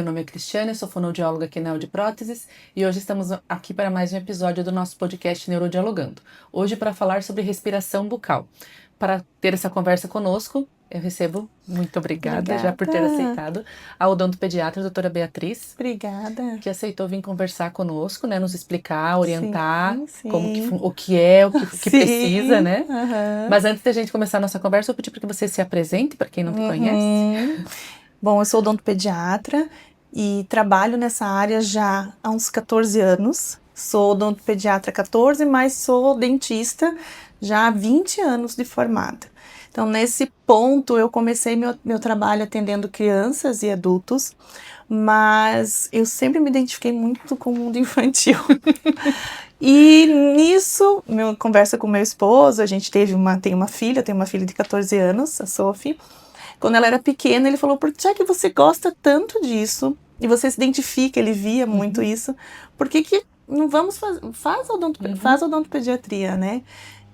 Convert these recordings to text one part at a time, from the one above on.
meu nome é Cristiane, sou fonoaudióloga aqui na Neo de Próteses e hoje estamos aqui para mais um episódio do nosso podcast Neurodialogando. Hoje para falar sobre respiração bucal. Para ter essa conversa conosco, eu recebo, muito obrigada já por ter aceitado, a odontopediatra, a doutora Beatriz. Obrigada. Que aceitou vir conversar conosco, né? Nos explicar, orientar sim. o que é, o que precisa, né? Uhum. Mas antes da gente começar a nossa conversa, eu pedi para que você se apresente, para quem não te conhece. Bom, eu sou odontopediatra e trabalho nessa área já há uns 14 anos. Sou odontopediatra há 14, mas sou dentista já há 20 anos de formada. Então, nesse ponto, eu comecei meu trabalho atendendo crianças e adultos, mas eu sempre me identifiquei muito com o mundo infantil. E nisso, conversa com meu esposo, a gente tem uma filha de 14 anos, a Sophie. Quando ela era pequena, ele falou, já que você gosta tanto disso, e você se identifica, ele via muito isso, por que não vamos faz odontopediatria, né?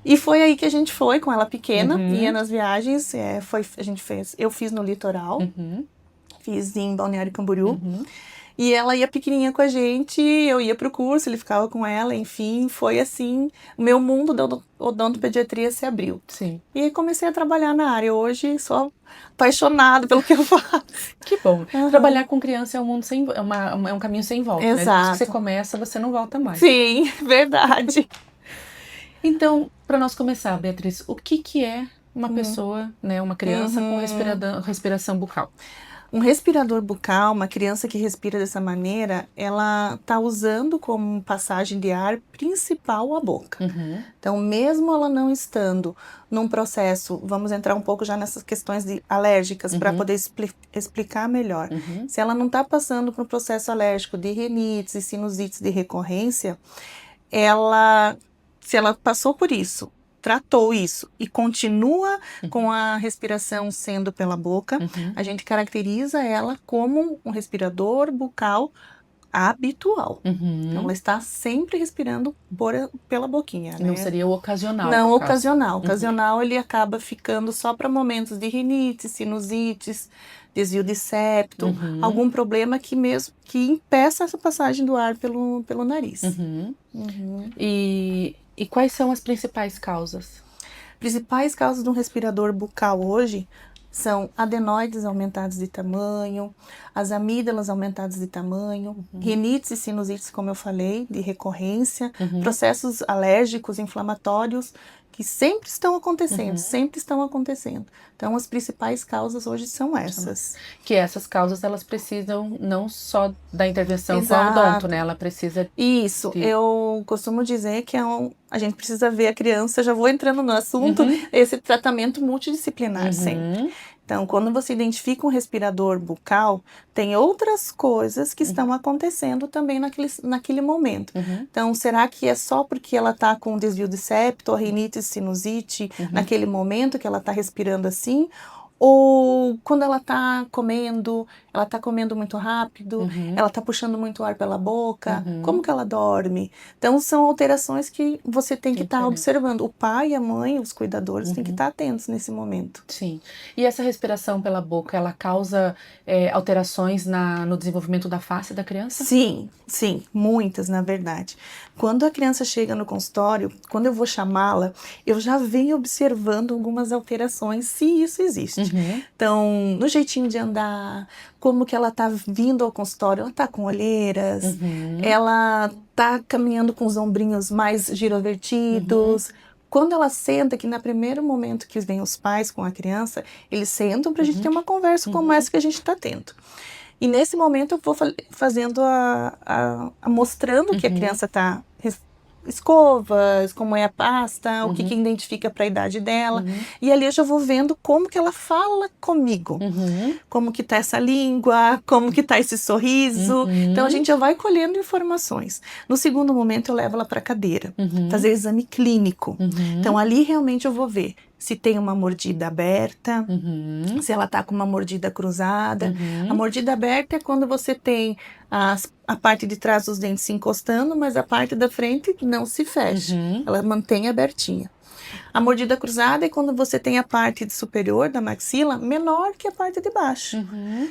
E foi aí que a gente foi, com ela pequena, ia nas viagens, eu fiz no litoral, fiz em Balneário Camboriú, e ela ia pequenininha com a gente, eu ia pro curso, ele ficava com ela, enfim, foi assim, o meu mundo da odontopediatria se abriu. Sim. E comecei a trabalhar na área, hoje sou apaixonada pelo que eu faço. Que bom. Trabalhar com criança é um mundo é um caminho sem volta, Exato. né? Depois que você começa, você não volta mais. Sim, verdade. Então, para nós começar, Beatriz, o que é uma pessoa, né, uma criança com respiração bucal? Um respirador bucal, uma criança que respira dessa maneira, ela está usando como passagem de ar principal a boca. Então, mesmo ela não estando num processo, vamos entrar um pouco já nessas questões alérgicas para poder explicar melhor. Se ela não está passando por um processo alérgico de rinites e sinusites de recorrência, se ela passou por isso, tratou isso e continua com a respiração sendo pela boca, a gente caracteriza ela como um respirador bucal habitual. Então, ela está sempre respirando pela boquinha, né? Não seria o ocasional. Não, ocasional. Ocasional, ele acaba ficando só para momentos de rinite, sinusites, desvio de septo, algum problema que impeça essa passagem do ar pelo nariz. E quais são as principais causas? Principais causas de um respirador bucal hoje são adenoides aumentados de tamanho, as amígdalas aumentadas de tamanho, rinites e sinusites, como eu falei, de recorrência, processos alérgicos, inflamatórios, que sempre estão acontecendo, Então, as principais causas hoje são essas. Que essas causas, elas precisam não só da intervenção com a odonto, né? Ela precisa... Isso, eu costumo dizer que a gente precisa ver a criança, já vou entrando no assunto, esse tratamento multidisciplinar sempre. Então, quando você identifica um respirador bucal, tem outras coisas que estão acontecendo também naquele momento. Então, será que é só porque ela está com desvio de septo, rinite, sinusite, naquele momento que ela está respirando assim? Ou quando ela está comendo muito rápido, ela está puxando muito ar pela boca, como que ela dorme? Então, são alterações que você tem que estar observando. O pai, a mãe, os cuidadores têm que estar atentos nesse momento. Sim. E essa respiração pela boca, ela causa alterações no desenvolvimento da face da criança? Sim, muitas, na verdade. Quando a criança chega no consultório, quando eu vou chamá-la, eu já venho observando algumas alterações, se isso existe. Então, no jeitinho de andar, como que ela tá vindo ao consultório, ela tá com olheiras, ela tá caminhando com os ombrinhos mais girovertidos. Quando ela senta, que no primeiro momento que vem os pais com a criança, eles sentam pra gente ter uma conversa como essa que a gente tá tendo. E nesse momento eu vou fazendo mostrando que a criança tá escovas, como é a pasta, o que identifica para a idade dela. E ali eu já vou vendo como que ela fala comigo. Como que tá essa língua, como que tá esse sorriso. Então a gente já vai colhendo informações. No segundo momento eu levo ela para a cadeira, fazer exame clínico. Então ali realmente eu vou ver se tem uma mordida aberta, se ela tá com uma mordida cruzada. A mordida aberta é quando você tem a parte de trás dos dentes se encostando, mas a parte da frente não se fecha. Ela mantém abertinha. A mordida cruzada é quando você tem a parte superior da maxila menor que a parte de baixo.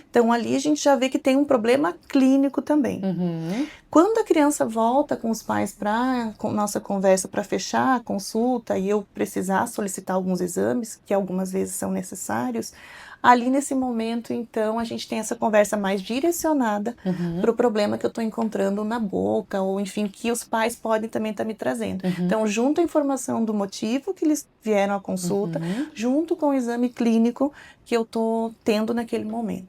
Então, ali a gente já vê que tem um problema clínico também. Quando a criança volta com os pais para nossa conversa para fechar a consulta e eu precisar solicitar alguns exames, que algumas vezes são necessários, ali nesse momento, então, a gente tem essa conversa mais direcionada para o problema que eu estou encontrando na boca, ou enfim, que os pais podem também estar me trazendo. Então, junto a informação do motivo que eles vieram à consulta, junto com o exame clínico que eu estou tendo naquele momento.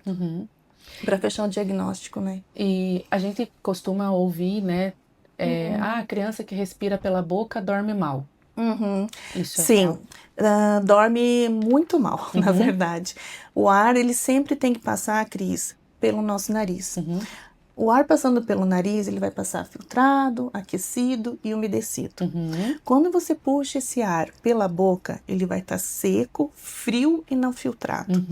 Para fechar o diagnóstico, né? E a gente costuma ouvir, né? A criança que respira pela boca dorme mal. Isso é Sim, dorme muito mal, na verdade. O ar, ele sempre tem que passar, Cris, pelo nosso nariz. O ar passando pelo nariz, ele vai passar filtrado, aquecido e umedecido. Quando você puxa esse ar pela boca, ele vai estar seco, frio e não filtrado.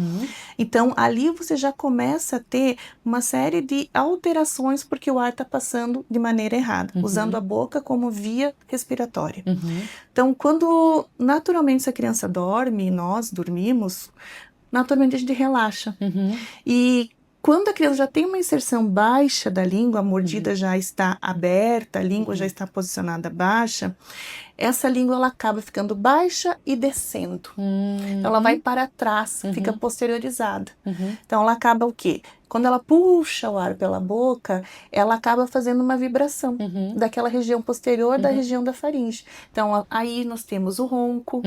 Então, ali você já começa a ter uma série de alterações porque o ar está passando de maneira errada, usando a boca como via respiratória. Então, quando naturalmente essa criança dorme, nós dormimos, naturalmente a gente relaxa. E quando a criança já tem uma inserção baixa da língua, a mordida já está aberta, a língua já está posicionada baixa, essa língua ela acaba ficando baixa e descendo. Então ela vai para trás, fica posteriorizada. Então ela acaba o quê? Quando ela puxa o ar pela boca, ela acaba fazendo uma vibração daquela região posterior da região da faringe. Então aí nós temos o ronco,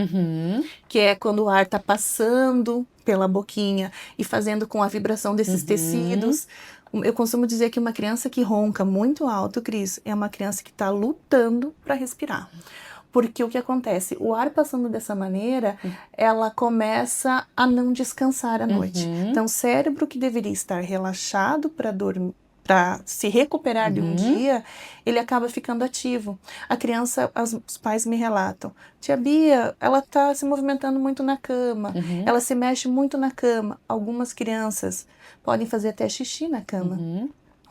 que é quando o ar está passando pela boquinha e fazendo com a vibração desses tecidos. Eu costumo dizer que uma criança que ronca muito alto, Cris, é uma criança que está lutando para respirar. Porque o que acontece? O ar passando dessa maneira, ela começa a não descansar à noite. Então, o cérebro que deveria estar relaxado para dormir, para se recuperar de um dia, ele acaba ficando ativo. A criança, os pais me relatam, tia Bia, ela está se movimentando muito na cama, ela se mexe muito na cama. Algumas crianças podem fazer até xixi na cama.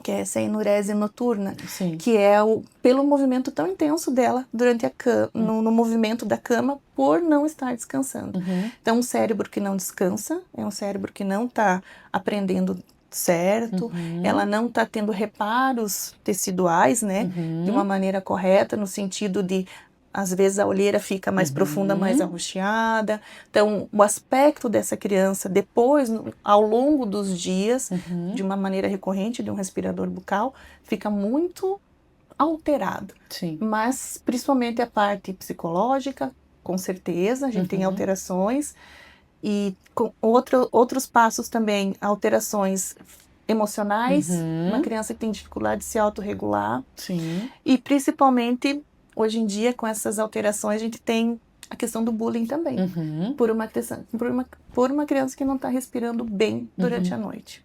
Que é essa enurese noturna, que é pelo movimento tão intenso dela durante a cama, no movimento da cama, por não estar descansando. Então, um cérebro que não descansa é um cérebro que não está aprendendo certo, ela não está tendo reparos teciduais, né, de uma maneira correta, no sentido de às vezes a olheira fica mais profunda, mais arroxeada. Então, o aspecto dessa criança, depois, ao longo dos dias, de uma maneira recorrente, de um respirador bucal, fica muito alterado. Mas, principalmente a parte psicológica, com certeza, a gente tem alterações. E com outros passos também, alterações emocionais, uma criança que tem dificuldade de se autorregular. E, principalmente, hoje em dia, com essas alterações, a gente tem a questão do bullying também, por uma criança que não está respirando bem durante a noite.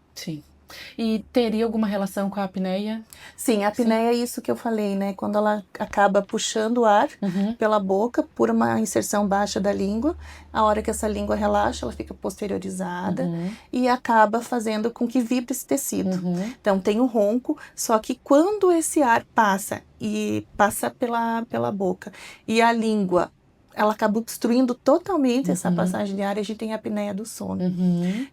E teria alguma relação com a apneia? Sim, a apneia é isso que eu falei, né? Quando ela acaba puxando o ar pela boca por uma inserção baixa da língua, a hora que essa língua relaxa, ela fica posteriorizada e acaba fazendo com que vibre esse tecido. Então tem o ronco, só que quando esse ar passa pela boca e a língua ela acaba obstruindo totalmente essa passagem de ar, a gente tem a apneia do sono.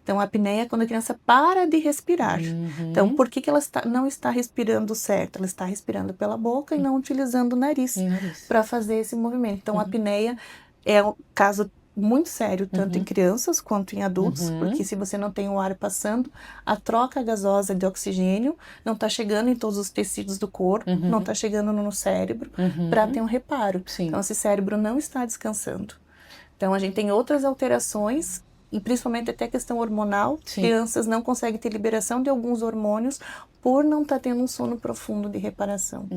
Então, a apneia é quando a criança para de respirar. Então, por que ela não está respirando certo? Ela está respirando pela boca e não utilizando o nariz para fazer esse movimento. Então, a apneia é um caso muito sério, tanto em crianças quanto em adultos, porque se você não tem o ar passando, a troca gasosa de oxigênio não está chegando em todos os tecidos do corpo, não está chegando no cérebro para ter um reparo. Então, esse cérebro não está descansando. Então, a gente tem outras alterações, e principalmente até a questão hormonal. Crianças não conseguem ter liberação de alguns hormônios por não estar tendo um sono profundo de reparação.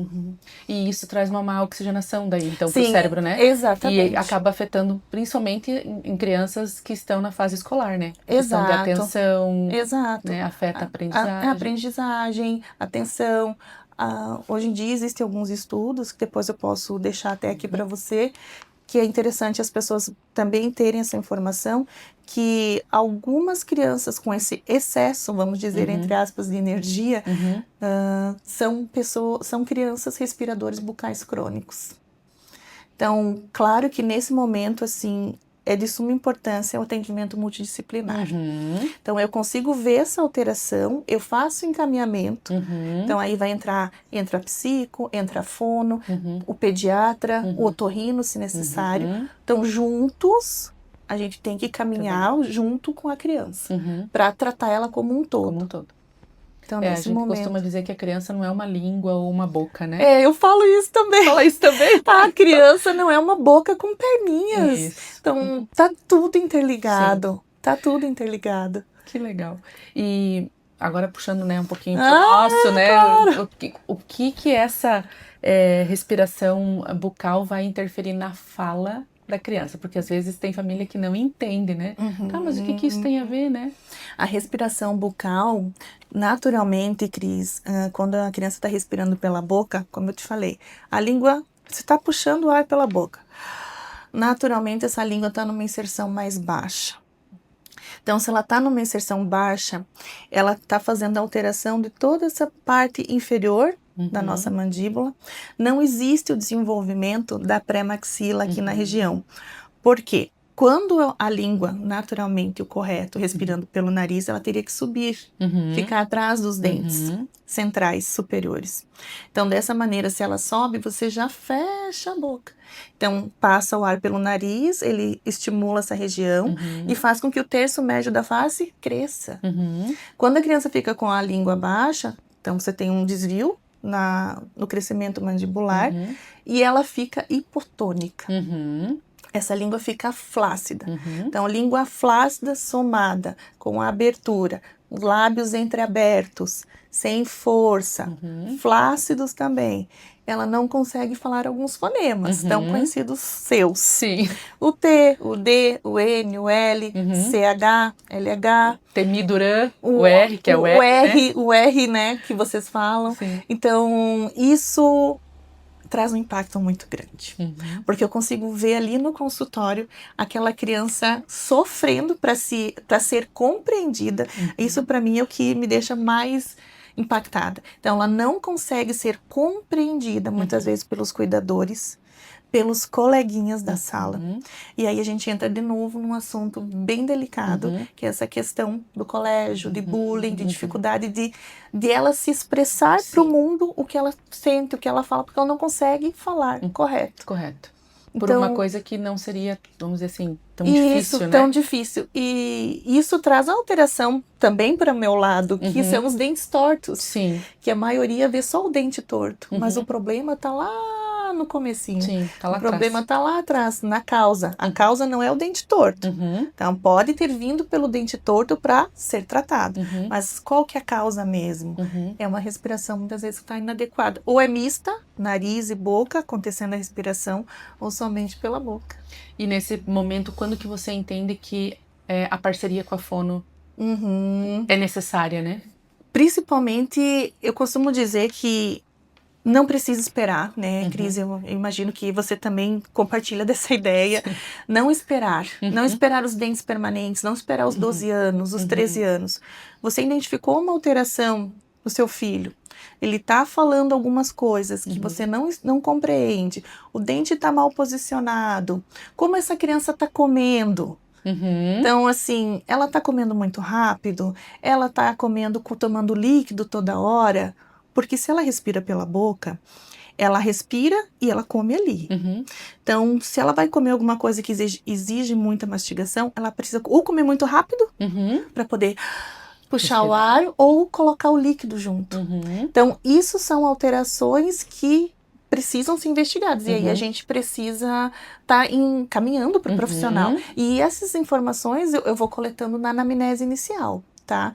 E isso traz uma má oxigenação daí, então, para o cérebro, né? Exatamente. E acaba afetando principalmente em crianças que estão na fase escolar, né? Questão de atenção, né? Afeta a aprendizagem. A aprendizagem, atenção. Hoje em dia existem alguns estudos, que depois eu posso deixar até aqui para você, que é interessante as pessoas também terem essa informação, que algumas crianças com esse excesso, vamos dizer, entre aspas, de energia, são crianças respiradores bucais crônicos. Então, claro que nesse momento, assim, é de suma importância o atendimento multidisciplinar. Então, eu consigo ver essa alteração, eu faço encaminhamento. Então, aí entra a psico, entra a fono, o pediatra, o otorrino, se necessário. Então, juntos, a gente tem que caminhar junto com a criança, para tratar ela como um todo. Como um todo. Então, A nesse gente momento... costuma dizer que a criança não é uma língua ou uma boca, né? eu falo isso também. Fala isso também. A criança não é uma boca com perninhas. Isso. Então, tá tudo interligado. Sim. Tá tudo interligado. Que legal. E agora puxando, né, um pouquinho pro nosso, né? Claro. O que essa respiração bucal vai interferir na fala da criança? Porque às vezes tem família que não entende, né? Tá, mas o que isso tem a ver, né? A respiração bucal, naturalmente, Cris, quando a criança está respirando pela boca, como eu te falei, a língua, você está puxando o ar pela boca. Naturalmente, essa língua está numa inserção mais baixa. Então, se ela está numa inserção baixa, ela está fazendo a alteração de toda essa parte inferior da nossa mandíbula. Não existe o desenvolvimento da pré-maxila aqui na região. Por quê? Quando a língua, naturalmente, o correto, respirando pelo nariz, ela teria que subir, ficar atrás dos dentes centrais superiores. Então, dessa maneira, se ela sobe, você já fecha a boca. Então, passa o ar pelo nariz, ele estimula essa região e faz com que o terço médio da face cresça. Quando a criança fica com a língua baixa, então você tem um desvio no crescimento mandibular e ela fica hipotônica. Essa língua fica flácida. Então, língua flácida somada com a abertura, os lábios entreabertos, sem força, flácidos também. Ela não consegue falar alguns fonemas, tão conhecidos seus. Sim. O T, o D, o N, o L, CH, LH. Temiduran, o R, que é o R, o R, né, que vocês falam. Sim. Então, isso traz um impacto muito grande. Porque eu consigo ver ali no consultório aquela criança sofrendo para ser compreendida. Isso para mim é o que me deixa mais impactada. Então ela não consegue ser compreendida muitas vezes pelos cuidadores, pelos coleguinhas da sala. E aí a gente entra de novo num assunto bem delicado, que é essa questão do colégio, de bullying, de dificuldade de ela se expressar para o mundo o que ela sente, o que ela fala, porque ela não consegue falar correto. Correto. Por Então, uma coisa que não seria, vamos dizer assim, tão difícil, né? Tão difícil. E isso traz alteração também para o meu lado, que são os dentes tortos. Sim. Que a maioria vê só o dente torto, mas o problema está lá no comecinho. Sim, tá lá o problema está lá atrás, na causa. A causa não é o dente torto. Então, pode ter vindo pelo dente torto para ser tratado. Mas qual que é a causa mesmo? É uma respiração, muitas vezes, que está inadequada. Ou é mista, nariz e boca, acontecendo a respiração, ou somente pela boca. E nesse momento, quando que você entende que a parceria com a fono é necessária, né? Principalmente, eu costumo dizer que não precisa esperar, né, Cris? Eu imagino que você também compartilha dessa ideia. Não esperar. Não esperar os dentes permanentes, não esperar os 12 anos, os 13 anos. Você identificou uma alteração no seu filho. Ele está falando algumas coisas que você não compreende. O dente está mal posicionado. Como essa criança está comendo? Então, assim, ela está comendo muito rápido? Ela está tomando líquido toda hora? Porque se ela respira pela boca, ela respira e ela come ali. Então, se ela vai comer alguma coisa que exige muita mastigação, ela precisa ou comer muito rápido para poder puxar o ar ou colocar o líquido junto. Então, isso são alterações que precisam ser investigadas. E aí a gente precisa estar encaminhando para o profissional. E essas informações eu vou coletando na anamnese inicial, tá?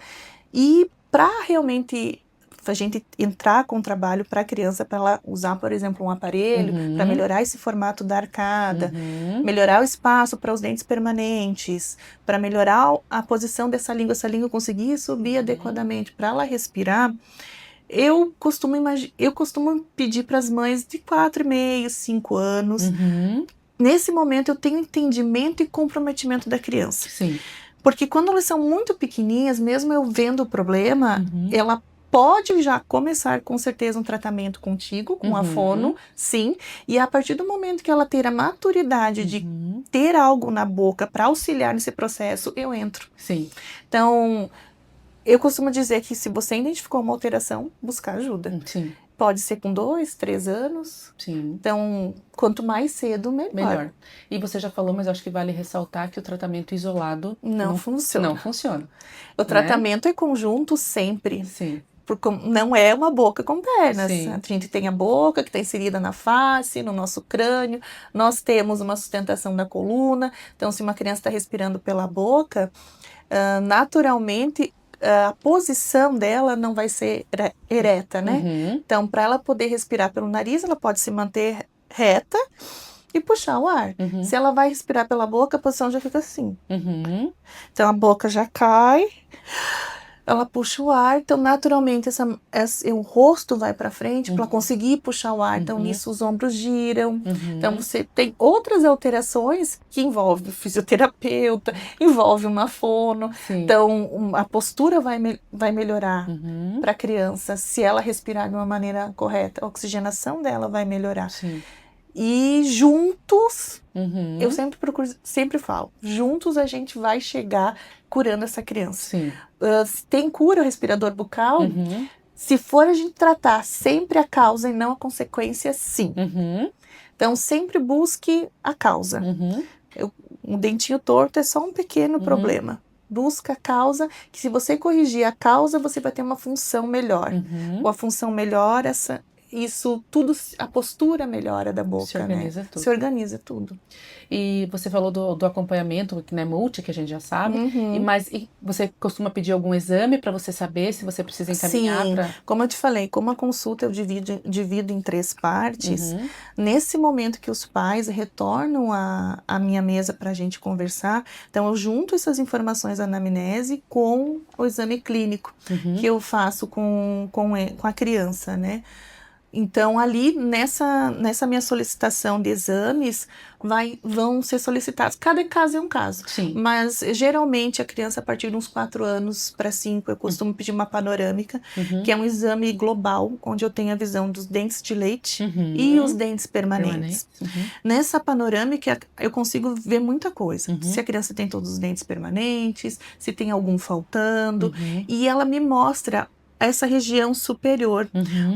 E para realmente a gente entrar com o trabalho para a criança, para ela usar, por exemplo, um aparelho, para melhorar esse formato da arcada, melhorar o espaço para os dentes permanentes, para melhorar a posição dessa língua, essa língua conseguir subir adequadamente para ela respirar, eu costumo pedir para as mães de 4,5, 5 anos. Nesse momento eu tenho entendimento e comprometimento da criança. Sim. Porque quando elas são muito pequenininhas, mesmo eu vendo o problema, ela pode já começar com certeza um tratamento contigo, com a fono, sim. E a partir do momento que ela ter a maturidade de ter algo na boca para auxiliar nesse processo, eu entro. Sim. Então, eu costumo dizer que se você identificou uma alteração, buscar ajuda. Sim. Pode ser com 2, 3 anos. Sim. Então, quanto mais cedo, melhor. E você já falou, mas acho que vale ressaltar que o tratamento isolado não funciona. Não funciona. O tratamento é conjunto sempre. Sim. Porque não é uma boca com pernas. Sim. A gente tem a boca que está inserida na face, no nosso crânio. Nós temos uma sustentação da coluna. Então, se uma criança está respirando pela boca, naturalmente a posição dela não vai ser ereta, né? Então, para ela poder respirar pelo nariz, ela pode se manter reta e puxar o ar. Se ela vai respirar pela boca, a posição já fica assim. Então, a boca já cai, ela puxa o ar, então naturalmente o rosto vai para frente para conseguir puxar o ar. Então, nisso os ombros giram. Então, você tem outras alterações que envolvem o fisioterapeuta, envolve uma fono. Sim. Então, a postura vai melhorar para a criança se ela respirar de uma maneira correta. A oxigenação dela vai melhorar. Sim. E juntos, eu sempre falo, juntos a gente vai chegar curando essa criança. Sim. Tem cura o respirador bucal? Se for a gente tratar sempre a causa e não a consequência, sim. Então, sempre busque a causa. Um dentinho torto é só um pequeno problema. Busca a causa, que se você corrigir a causa, você vai ter uma função melhor. Com a função melhor, isso tudo, a postura melhora da boca, Se organiza, né? tudo. Se organiza tudo. E você falou do acompanhamento, que não é multi, que a gente já sabe. E você costuma pedir algum exame para você saber se você precisa encaminhar? Sim, como eu te falei, como a consulta eu divido em 3 partes, nesse momento que os pais retornam à minha mesa para a gente conversar, então eu junto essas informações da anamnese com o exame clínico que eu faço com a criança, né? Então, ali, nessa minha solicitação de exames, vão ser solicitados. Cada caso é um caso. Sim. Mas, geralmente, a criança, a partir de uns 4 anos para 5, eu costumo pedir uma panorâmica, que é um exame global, onde eu tenho a visão dos dentes de leite e os dentes permanentes. Nessa panorâmica, eu consigo ver muita coisa. Se a criança tem todos os dentes permanentes, se tem algum faltando. E ela me mostra essa região superior,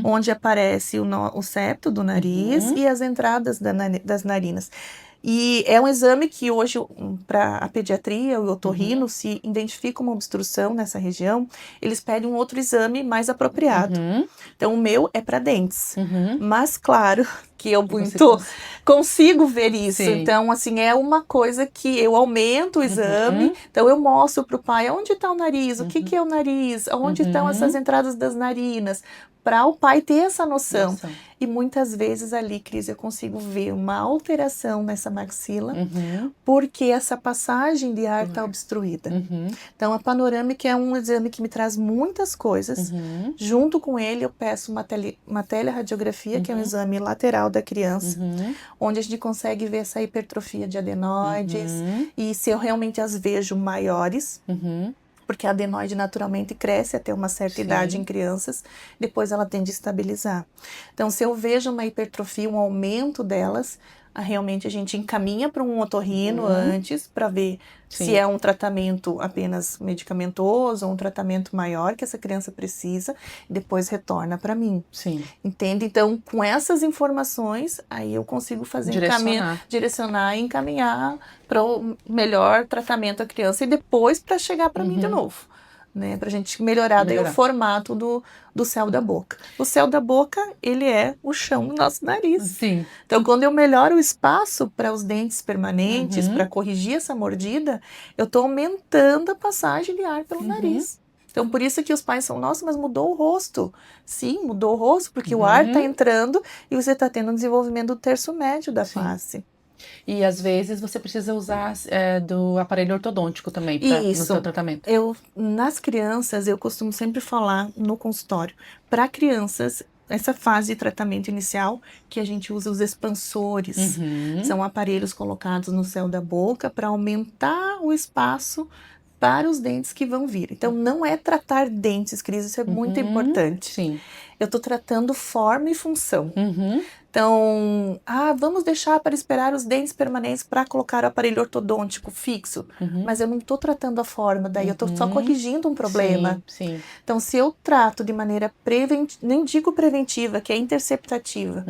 onde aparece o septo do nariz e as entradas das narinas. E é um exame que hoje, para a pediatria, o otorrino, se identifica uma obstrução nessa região, eles pedem um outro exame mais apropriado. Então, o meu é para dentes. Mas, claro, que eu consigo ver isso. Sim. Então, assim, é uma coisa que eu aumento o exame. Então, eu mostro para o pai onde está o nariz, o que é o nariz, onde estão essas entradas das narinas, para o pai ter essa noção. E muitas vezes ali, Cris, eu consigo ver uma alteração nessa maxila, porque essa passagem de ar está obstruída. Então, a panorâmica é um exame que me traz muitas coisas. Junto com ele, eu peço uma teleradiografia, que é um exame lateral da criança, onde a gente consegue ver essa hipertrofia de adenoides, e se eu realmente as vejo maiores, porque a adenoide naturalmente cresce até uma certa idade em crianças, depois ela tende a estabilizar. Então, se eu vejo uma hipertrofia, um aumento delas, realmente a gente encaminha para um otorrino antes, para ver se é um tratamento apenas medicamentoso ou um tratamento maior que essa criança precisa, e depois retorna para mim. Entende? Então, com essas informações, aí eu consigo fazer direcionar e encaminhar para o melhor tratamento da criança e depois para chegar para mim de novo. Né, pra gente melhorar daí o formato do céu da boca. O céu da boca, ele é o chão do nosso nariz. Então, quando eu melhoro o espaço para os dentes permanentes, para corrigir essa mordida, eu tô aumentando a passagem de ar pelo nariz. Então, por isso que os pais são, nossa, mas mudou o rosto. Sim, mudou o rosto, porque o ar tá entrando e você tá tendo um desenvolvimento do terço médio da face. E às vezes você precisa usar do aparelho ortodôntico também no seu tratamento. Nas crianças, eu costumo sempre falar no consultório, para crianças, essa fase de tratamento inicial, que a gente usa os expansores. São aparelhos colocados no céu da boca para aumentar o espaço para os dentes que vão vir. Então, não é tratar dentes, Cris, isso é muito importante. Sim. Eu tô tratando forma e função. Uhum. Então, vamos deixar para esperar os dentes permanentes para colocar o aparelho ortodôntico fixo. Mas eu não tô tratando a forma, daí eu tô só corrigindo um problema. Sim. Então, se eu trato de maneira preventiva, nem digo preventiva, que é interceptativa,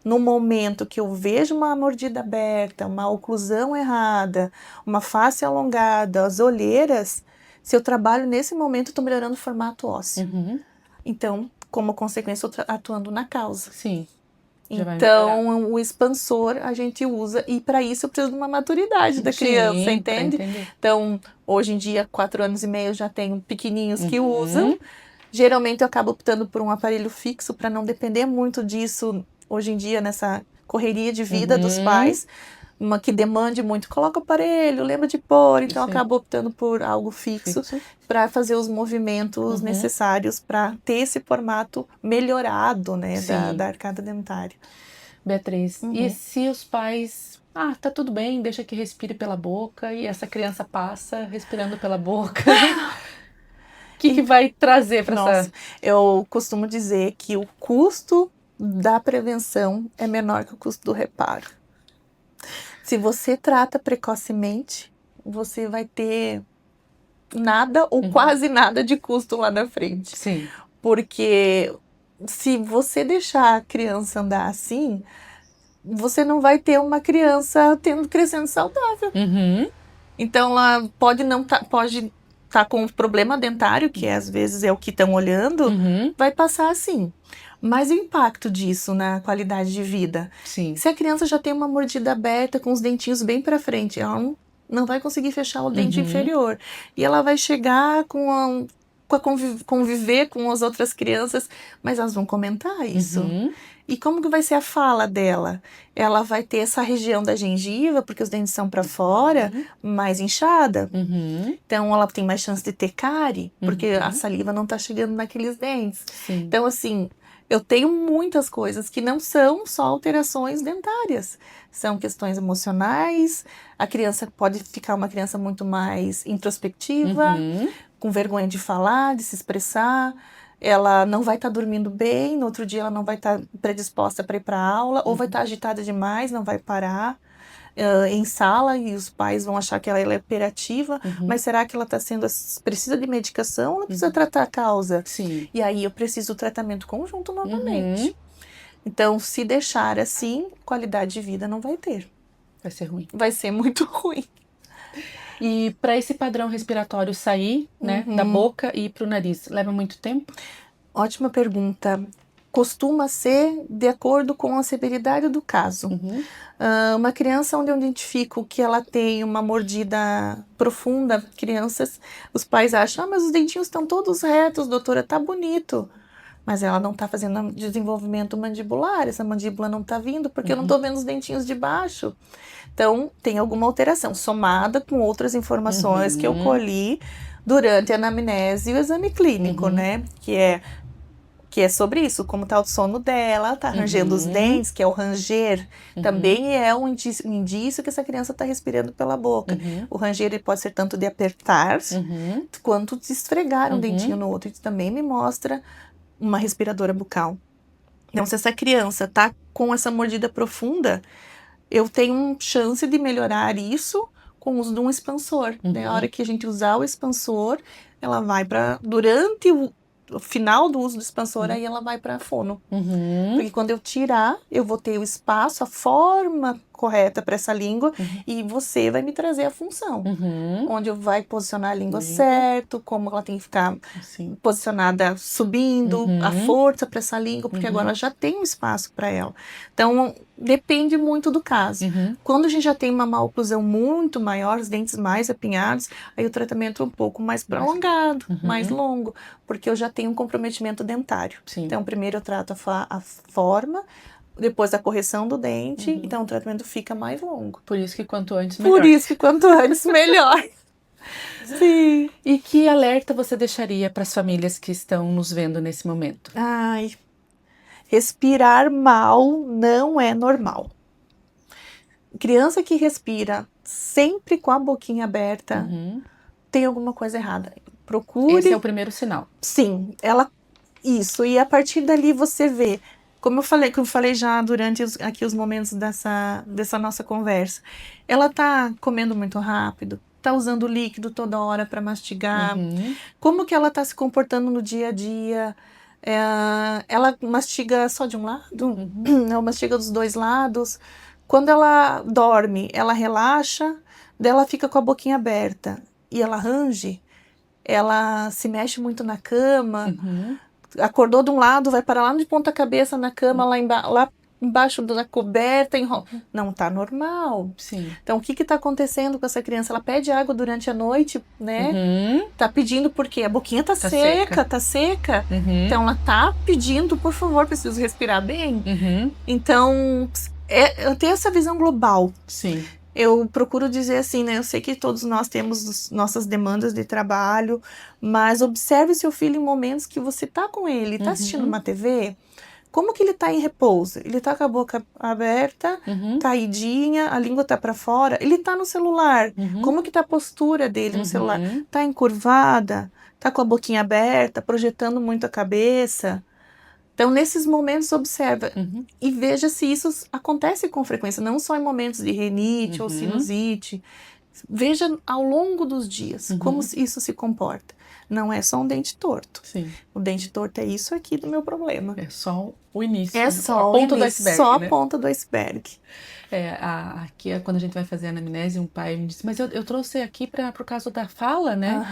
no momento que eu vejo uma mordida aberta, uma oclusão errada, uma face alongada, as olheiras, se eu trabalho nesse momento, eu tô melhorando o formato ósseo. Então, como consequência, eu tô atuando na causa. Sim. Então, o expansor a gente usa, e para isso eu preciso de uma maturidade da criança, entende? Então, hoje em dia, 4 anos e meio, eu já tenho pequenininhos que usam. Geralmente eu acabo optando por um aparelho fixo para não depender muito disso hoje em dia, nessa correria de vida dos pais. Uma que demande muito, coloca o aparelho, lembra de pôr, então eu acabo optando por algo fixo para fazer os movimentos necessários para ter esse formato melhorado, né, da arcada dentária. Beatriz, e se os pais, tá tudo bem, deixa que respire pela boca, e essa criança passa respirando pela boca, o que vai trazer para essa... Eu costumo dizer que o custo da prevenção é menor que o custo do reparo. Se você trata precocemente, você vai ter nada ou quase nada de custo lá na frente. Sim. Porque se você deixar a criança andar assim, você não vai ter uma criança crescendo saudável. Então, ela pode estar com um problema dentário, que às vezes é o que estão olhando, vai passar assim. Mas o impacto disso na qualidade de vida? Sim. Se a criança já tem uma mordida aberta com os dentinhos bem para frente, ela não vai conseguir fechar o dente inferior. E ela vai chegar conviver com as outras crianças, mas elas vão comentar isso. E como que vai ser a fala dela? Ela vai ter essa região da gengiva, porque os dentes são para fora, mais inchada. Então, ela tem mais chance de ter cárie, porque a saliva não está chegando naqueles dentes. Sim. Então, assim, eu tenho muitas coisas que não são só alterações dentárias. São questões emocionais. A criança pode ficar uma criança muito mais introspectiva, com vergonha de falar, de se expressar. Ela não vai estar dormindo bem, no outro dia ela não vai estar predisposta para ir para a aula, ou vai estar agitada demais, não vai parar em sala, e os pais vão achar que ela é hiperativa, mas será que ela precisa de medicação ou ela precisa tratar a causa? Sim. E aí eu preciso do tratamento conjunto novamente. Então, se deixar assim, qualidade de vida não vai ter. Vai ser ruim. Vai ser muito ruim. E para esse padrão respiratório sair, né, da boca e ir para o nariz, leva muito tempo? Ótima pergunta. Costuma ser de acordo com a severidade do caso. Uma criança onde eu identifico que ela tem uma mordida profunda, os pais acham, mas os dentinhos estão todos retos, doutora, tá bonito. Mas ela não está fazendo desenvolvimento mandibular, essa mandíbula não está vindo, porque eu não estou vendo os dentinhos de baixo. Então, tem alguma alteração, somada com outras informações que eu colhi durante a anamnese e o exame clínico, né? Que é sobre isso, como está o sono dela, está rangendo os dentes, que é o ranger, também é um indício que essa criança está respirando pela boca. O ranger ele pode ser tanto de apertar, quanto de esfregar um dentinho no outro. Isso também me mostra uma respiradora bucal. Então, se essa criança está com essa mordida profunda, eu tenho chance de melhorar isso com o uso de um expansor. Na hora que a gente usar o expansor, ela vai para... Durante o final do uso do expansor, aí ela vai para fono. Porque quando eu tirar, eu vou ter o espaço, a forma correta para essa língua, e você vai me trazer a função. Onde eu vai posicionar a língua certo, como ela tem que ficar posicionada subindo, a força para essa língua, porque agora ela já tem um espaço para ela. Então, depende muito do caso. Quando a gente já tem uma maloclusão muito maior, os dentes mais apinhados, aí o tratamento é um pouco mais prolongado, mais longo, porque eu já tenho um comprometimento dentário. Então, primeiro eu trato a forma, depois a correção do dente, então o tratamento fica mais longo. Por isso que quanto antes, melhor. Por isso que quanto antes, melhor. Sim. E que alerta você deixaria para as famílias que estão nos vendo nesse momento? Respirar mal não é normal. Criança que respira sempre com a boquinha aberta tem alguma coisa errada. Procure. Esse é o primeiro sinal. Sim, isso. E a partir dali você vê, como eu falei já durante aqui os momentos dessa nossa conversa, ela tá comendo muito rápido, tá usando líquido toda hora para mastigar, como que ela tá se comportando no dia a dia, ela mastiga só de um lado, ela mastiga dos dois lados, quando ela dorme, ela relaxa, daí ela fica com a boquinha aberta e ela range, ela se mexe muito na cama, acordou de um lado, vai para lá de ponta cabeça na cama, lá embaixo da coberta, não tá normal. Sim. Então, o que tá acontecendo com essa criança? Ela pede água durante a noite, né? Tá pedindo porque a boquinha tá seca. Então, ela tá pedindo, por favor, preciso respirar bem. Então, eu tenho essa visão global. Sim. Eu procuro dizer assim, né? Eu sei que todos nós temos nossas demandas de trabalho, mas observe seu filho em momentos que você tá com ele, tá assistindo uma TV, como que ele tá em repouso? Ele tá com a boca aberta, caidinha, a língua tá para fora, ele tá no celular, como que tá a postura dele no celular? Tá encurvada? Tá com a boquinha aberta, projetando muito a cabeça? Então, nesses momentos, observa e veja se isso acontece com frequência, não só em momentos de rinite ou sinusite. Veja ao longo dos dias como isso se comporta. Não é só um dente torto. Sim. O dente torto é isso aqui do meu problema. É só o início. É só a ponta do iceberg. Só né? a ponta do iceberg. Aqui, quando a gente vai fazer a anamnese, um pai me disse, mas eu trouxe aqui por causa da fala, né?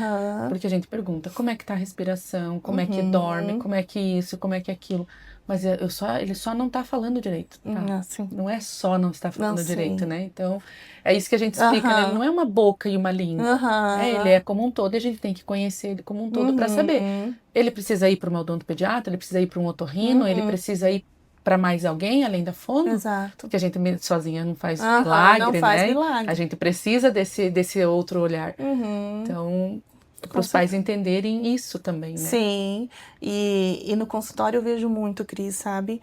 Porque a gente pergunta como é que tá a respiração, como é que dorme, como é que isso, como é que aquilo. Mas ele só não tá falando direito. Tá? Não é só não estar falando direito, né? Então, é isso que a gente explica, né? Ele não é uma boca e uma língua. Ele é como um todo e a gente tem que conhecer ele como um todo para saber. Ele precisa ir para uma odontopediatra, ele precisa ir para um otorrino, ele precisa ir para mais alguém além da fono. Exato. Porque a gente sozinha não faz milagre, não faz né? milagre. A gente precisa desse outro olhar. Então, para os pais entenderem isso também, né? Sim, e no consultório eu vejo muito, Cris, sabe?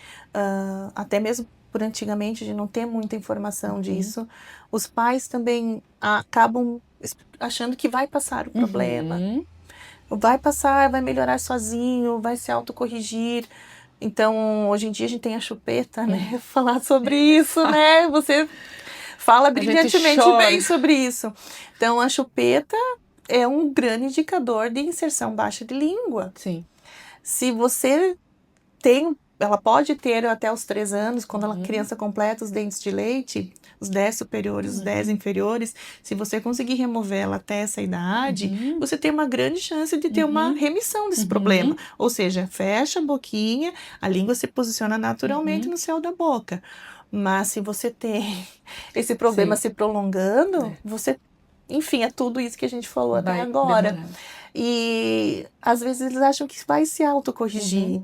Até mesmo por antigamente de não ter muita informação disso, os pais também acabam achando que vai passar o problema. Vai passar, vai melhorar sozinho, vai se autocorrigir. Então, hoje em dia a gente tem a chupeta, né? Falar sobre isso, né? Você fala brilhantemente bem sobre isso. Então, a chupeta é um grande indicador de inserção baixa de língua. Sim. Se você ela pode ter até os 3 anos, quando a criança completa os dentes de leite, os 10 superiores, os 10 inferiores, se você conseguir remover ela até essa idade, você tem uma grande chance de ter uma remissão desse problema. Ou seja, fecha a boquinha, a língua se posiciona naturalmente no céu da boca. Mas se você tem esse problema se prolongando, você... Enfim, é tudo isso que a gente falou até agora. Demorando. E às vezes eles acham que vai se autocorrigir.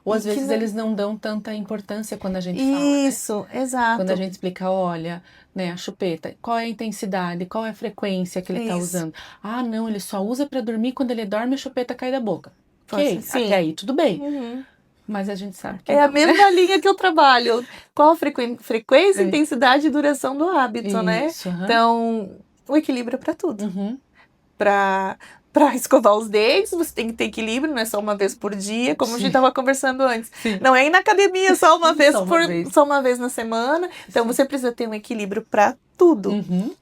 Ou às vezes eles não dão tanta importância quando a gente fala. Isso, exato. Quando a gente explica, olha, né, a chupeta, qual é a intensidade, qual é a frequência que ele está usando. Ah, não, ele só usa para dormir, quando ele dorme a chupeta cai da boca. Ok, até aí tudo bem. Mas a gente sabe que é a mesma linha que eu trabalho. Qual a frequência, intensidade e duração do hábito, né? Então, o equilíbrio é para tudo. Para escovar os dentes, você tem que ter equilíbrio, não é só uma vez por dia, como a gente estava conversando antes. Não é ir na academia só uma vez só uma vez na semana. Então, você precisa ter um equilíbrio para tudo.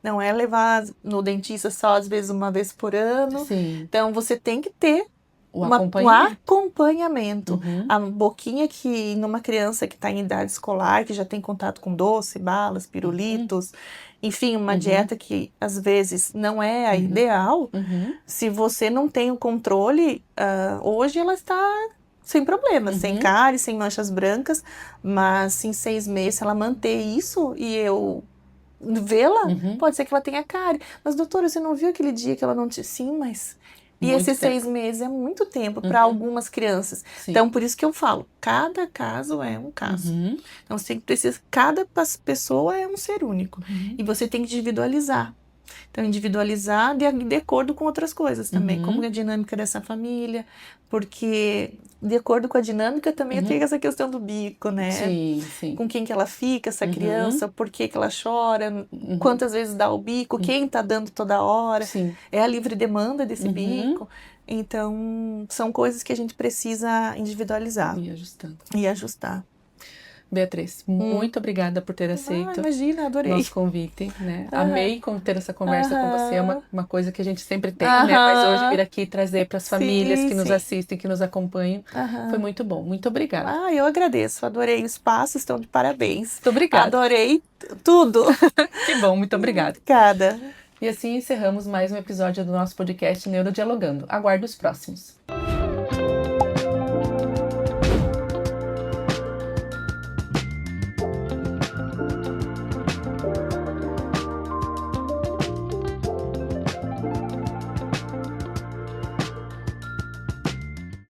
Não é levar no dentista só, às vezes, uma vez por ano. Então, você tem que ter um acompanhamento. A boquinha que, numa criança que está em idade escolar, que já tem contato com doce, balas, pirulitos, enfim, uma dieta que às vezes não é a ideal, se você não tem o controle, hoje ela está sem problemas, sem cárie, sem manchas brancas, mas em 6 meses, se ela manter isso e eu vê-la, pode ser que ela tenha cárie. Mas, doutora, você não viu aquele dia que ela não tinha? Sim, mas... E esses 6 meses é muito tempo para algumas crianças. Então, por isso que eu falo, cada caso é um caso. Então, você precisa, cada pessoa é um ser único. E você tem que individualizar. Então, individualizar de acordo com outras coisas também, Uhum. como é a dinâmica dessa família, porque de acordo com a dinâmica também tem essa questão do bico, né? Sim, sim. Com quem que ela fica, essa Uhum. criança, por que que ela chora, Uhum. quantas vezes dá o bico, quem tá dando toda hora, Sim. é a livre demanda desse Uhum. bico. Então, são coisas que a gente precisa individualizar E ajustando. e ajustar. Beatriz, muito obrigada por ter aceito Imagina, adorei. nosso convite, né? Aham. Amei ter essa conversa com você, é Aham. uma coisa que a gente sempre tem, né? Mas hoje Aham. vir aqui trazer para as Sim, famílias que nos sim. assistem, que nos acompanham, Aham. foi muito bom. Muito obrigada. Eu agradeço, adorei o espaço, estão de parabéns. Muito obrigada. Adorei tudo. Que bom, muito obrigada. Obrigada. E assim encerramos mais um episódio do nosso podcast Neurodialogando. Aguardo os próximos.